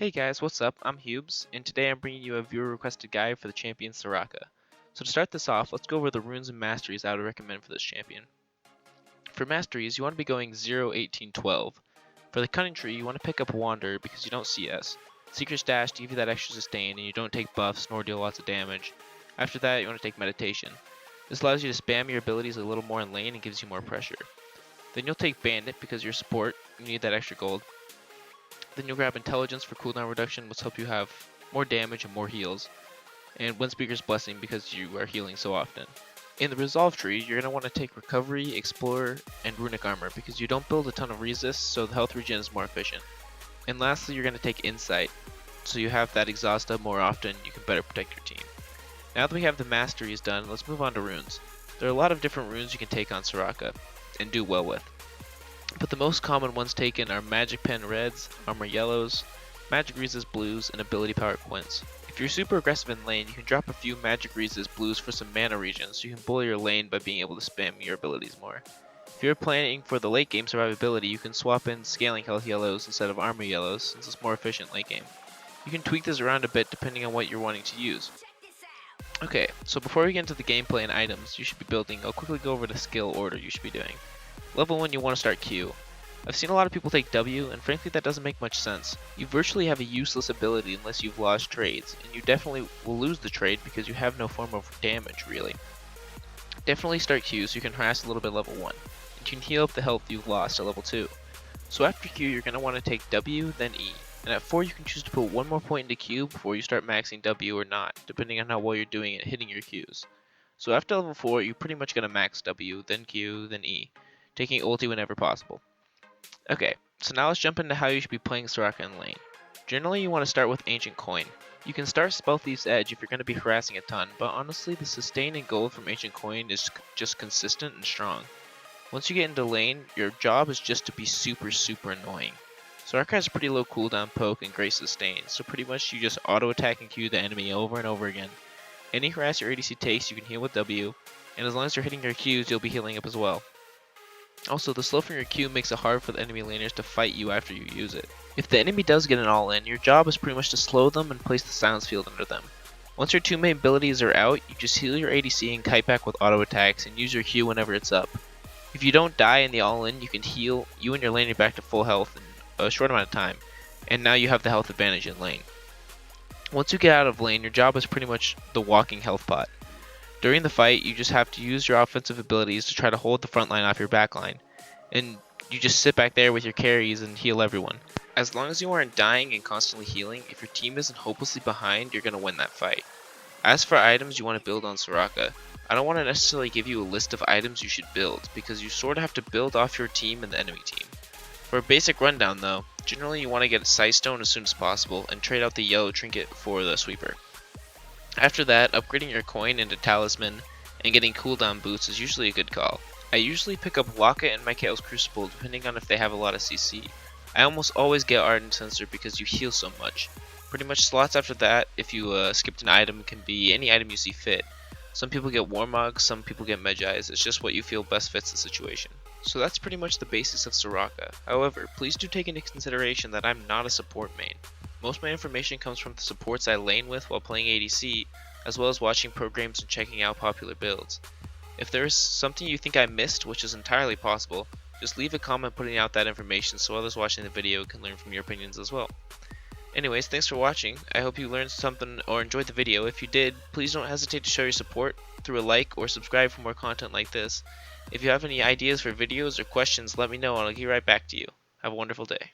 Hey guys, what's up? I'm Hubes, and today I'm bringing you a viewer requested guide for the champion Soraka. So to start this off, let's go over the runes and masteries I would recommend for this champion. For masteries, you want to be going 0, 18, 12. For the cunning tree, you want to pick up Wander because you don't CS. Secret Stash to give you that extra sustain and you don't take buffs nor deal lots of damage. After that, you want to take meditation. This allows you to spam your abilities a little more in lane and gives you more pressure. Then you'll take bandit because you're support, you need that extra gold. Then you'll grab Intelligence for cooldown reduction, which helps you have more damage and more heals. And Windspeaker's Blessing because you are healing so often. In the Resolve tree, you're going to want to take Recovery, Explorer, and Runic Armor because you don't build a ton of resist, so the health regen is more efficient. And lastly, you're going to take Insight, so you have that exhaust up more often, you can better protect your team. Now that we have the Masteries done, let's move on to runes. There are a lot of different runes you can take on Soraka, and do well with. But the most common ones taken are Magic Pen Reds, Armor Yellows, Magic Resist Blues, and Ability Power Quints. If you're super aggressive in lane, you can drop a few Magic Resist Blues for some mana regen so you can bully your lane by being able to spam your abilities more. If you're planning for the late game survivability, you can swap in Scaling Health Yellows instead of Armor Yellows since it's more efficient late game. You can tweak this around a bit depending on what you're wanting to use. Okay, so before we get into the gameplay and items you should be building, I'll quickly go over the skill order you should be doing. Level 1, you want to start Q. I've seen a lot of people take W, and frankly that doesn't make much sense. You virtually have a useless ability unless you've lost trades, and you definitely will lose the trade because you have no form of damage really. Definitely start Q so you can harass a little bit level 1, and you can heal up the health you've lost at level 2. So after Q you're going to want to take W, then E, and at 4 you can choose to put one more point into Q before you start maxing W or not, depending on how well you're doing at hitting your Qs. So after level 4 you're pretty much going to max W, then Q, then E, taking ulti whenever possible. Okay, so now let's jump into how you should be playing Soraka in lane. Generally you want to start with Ancient Coin. You can start Spell Thief's Edge if you're going to be harassing a ton, but honestly the sustain and gold from Ancient Coin is just consistent and strong. Once you get into lane, your job is just to be super annoying. Soraka has a pretty low cooldown poke and great sustain, so pretty much you just auto attack and Q the enemy over and over again. Any harass your ADC takes you can heal with W, and as long as you're hitting your Qs you'll be healing up as well. Also, the slow from your Q makes it hard for the enemy laners to fight you after you use it. If the enemy does get an all-in, your job is pretty much to slow them and place the silence field under them. Once your two main abilities are out, you just heal your ADC and kite back with auto attacks and use your Q whenever it's up. If you don't die in the all-in, you can heal you and your laner back to full health in a short amount of time, and now you have the health advantage in lane. Once you get out of lane, your job is pretty much the walking health pot. During the fight, you just have to use your offensive abilities to try to hold the front line off your back line, and you just sit back there with your carries and heal everyone. As long as you aren't dying and constantly healing, if your team isn't hopelessly behind, you're going to win that fight. As for items you want to build on Soraka, I don't want to necessarily give you a list of items you should build, because you sort of have to build off your team and the enemy team. For a basic rundown though, generally you want to get a Sightstone as soon as possible and trade out the yellow trinket for the sweeper. After that, upgrading your coin into Talisman and getting cooldown boots is usually a good call. I usually pick up Waka and Michael's Crucible depending on if they have a lot of CC. I almost always get Ardent Sensor because you heal so much. Pretty much slots after that, if you skipped an item, can be any item you see fit. Some people get Warmog, some people get Medjais, it's just what you feel best fits the situation. So that's pretty much the basis of Soraka. However, please do take into consideration that I'm not a support main. Most of my information comes from the supports I lane with while playing ADC, as well as watching programs and checking out popular builds. If there is something you think I missed, which is entirely possible, just leave a comment putting out that information so others watching the video can learn from your opinions as well. Anyways, thanks for watching. I hope you learned something or enjoyed the video. If you did, please don't hesitate to show your support through a like or subscribe for more content like this. If you have any ideas for videos or questions, let me know and I'll get right back to you. Have a wonderful day.